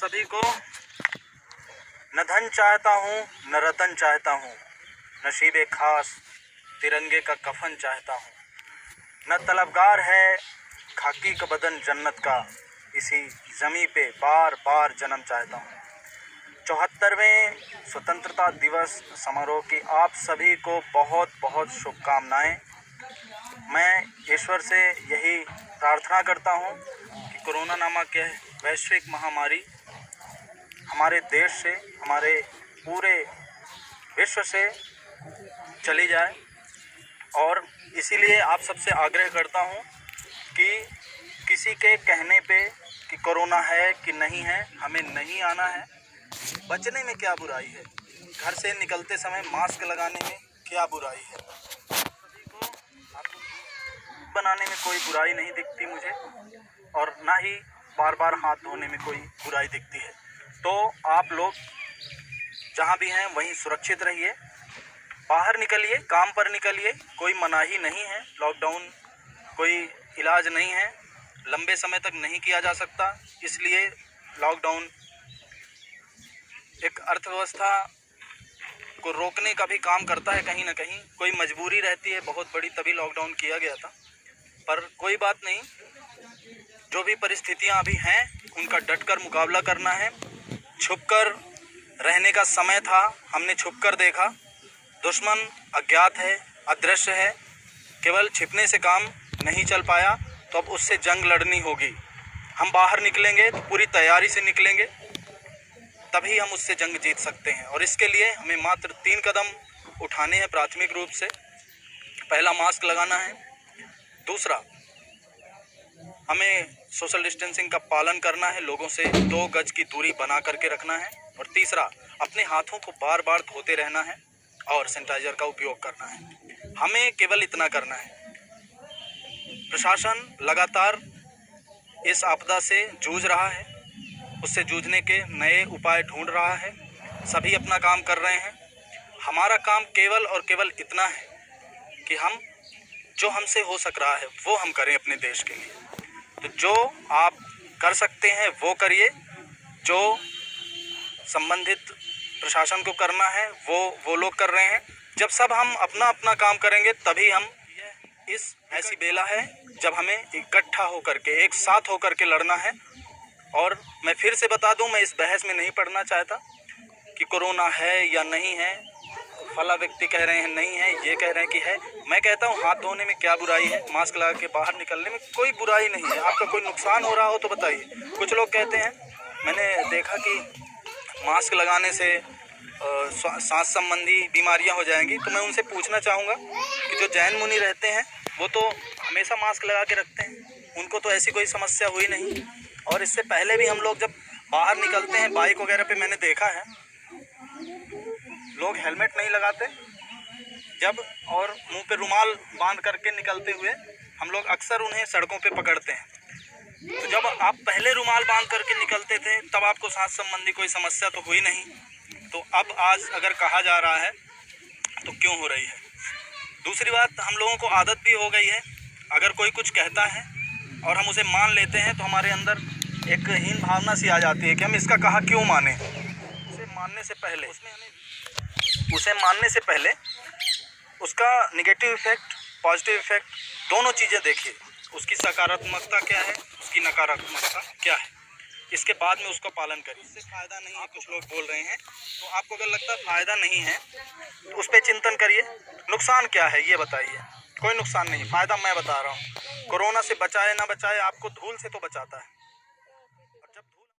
सभी को। न धन चाहता हूँ न रतन चाहता हूँ, नसीबे खास तिरंगे का कफन चाहता हूँ। न तलबगार है खाकी का बदन जन्नत का, इसी ज़मीं पे बार बार जन्म चाहता हूँ। 74वें स्वतंत्रता दिवस समारोह की आप सभी को बहुत बहुत शुभकामनाएं। मैं ईश्वर से यही प्रार्थना करता हूँ कि कोरोना नामक यह वैश्विक महामारी हमारे देश से, हमारे पूरे विश्व से चली जाए। और इसीलिए आप सबसे आग्रह करता हूँ कि किसी के कहने पे कि कोरोना है कि नहीं है, हमें नहीं आना है। बचने में क्या बुराई है, घर से निकलते समय मास्क लगाने में क्या बुराई है। सभी को आपको बनाने में कोई बुराई नहीं दिखती मुझे, और ना ही बार बार हाथ धोने में कोई बुराई दिखती है। तो आप लोग जहाँ भी हैं वहीं सुरक्षित रहिए, बाहर निकलिए, काम पर निकलिए, कोई मनाही नहीं है। लॉकडाउन कोई इलाज नहीं है, लंबे समय तक नहीं किया जा सकता। इसलिए लॉकडाउन एक अर्थव्यवस्था को रोकने का भी काम करता है। कहीं ना कहीं कोई मजबूरी रहती है बहुत बड़ी, तभी लॉकडाउन किया गया था। पर कोई बात नहीं, जो भी परिस्थितियां अभी हैं उनका डटकर मुकाबला करना है। छुपकर रहने का समय था, हमने छुपकर देखा। दुश्मन अज्ञात है, अदृश्य है, केवल छिपने से काम नहीं चल पाया, तो अब उससे जंग लड़नी होगी। हम बाहर निकलेंगे तो पूरी तैयारी से निकलेंगे, तभी हम उससे जंग जीत सकते हैं। और इसके लिए हमें मात्र 3 कदम उठाने हैं प्राथमिक रूप से। पहला, मास्क लगाना है। दूसरा, हमें सोशल डिस्टेंसिंग का पालन करना है, लोगों से 2 गज की दूरी बना करके रखना है। और तीसरा, अपने हाथों को बार बार धोते रहना है और सैनिटाइजर का उपयोग करना है। हमें केवल इतना करना है। प्रशासन लगातार इस आपदा से जूझ रहा है, उससे जूझने के नए उपाय ढूंढ रहा है। सभी अपना काम कर रहे हैं। हमारा काम केवल और केवल इतना है कि हम जो हमसे हो सक रहा है वो हम करें अपने देश के लिए। तो जो आप कर सकते हैं वो करिए, जो संबंधित प्रशासन को करना है वो लोग कर रहे हैं। जब सब हम अपना अपना काम करेंगे तभी हम, इस ऐसी बेला है जब हमें इकट्ठा होकर के, एक साथ होकर के लड़ना है। और मैं फिर से बता दूं, मैं इस बहस में नहीं पड़ना चाहता कि कोरोना है या नहीं है, फला व्यक्ति कह रहे हैं नहीं है, ये कह रहे हैं कि है। मैं कहता हूँ हाथ धोने में क्या बुराई है, मास्क लगा के बाहर निकलने में कोई बुराई नहीं है। आपका कोई नुकसान हो रहा हो तो बताइए। कुछ लोग कहते हैं, मैंने देखा कि मास्क लगाने से सांस संबंधी बीमारियां हो जाएंगी। तो मैं उनसे पूछना चाहूँगा कि जो जैन मुनि रहते हैं वो तो हमेशा मास्क लगा के रखते हैं, उनको तो ऐसी कोई समस्या हुई नहीं। और इससे पहले भी हम लोग जब बाहर निकलते हैं बाइक वगैरह पे, मैंने देखा है लोग हेलमेट नहीं लगाते जब, और मुंह पे रुमाल बांध करके निकलते हुए हम लोग अक्सर उन्हें सड़कों पे पकड़ते हैं। तो जब आप पहले रुमाल बांध करके निकलते थे तब आपको सांस संबंधी कोई समस्या तो हुई नहीं। तो अब आज अगर कहा जा रहा है तो क्यों हो रही है। दूसरी बात, हम लोगों को आदत भी हो गई है, अगर कोई कुछ कहता है और हम उसे मान लेते हैं तो हमारे अंदर एक हीन भावना सी आ जाती है कि हम इसका कहा क्यों माने। उसे मानने से पहले उसका निगेटिव इफेक्ट, पॉजिटिव इफेक्ट, दोनों चीज़ें देखिए। उसकी सकारात्मकता क्या है, उसकी नकारात्मकता क्या है, इसके बाद में उसका पालन करिए। इससे फ़ायदा नहीं है, कुछ लोग बोल रहे हैं, तो आपको अगर लगता है फ़ायदा नहीं है तो उस पर चिंतन करिए। नुकसान क्या है ये बताइए। कोई नुकसान नहीं, फ़ायदा मैं बता रहा हूँ। कोरोना से बचाए ना बचाए, आपको धूल से तो बचाता है।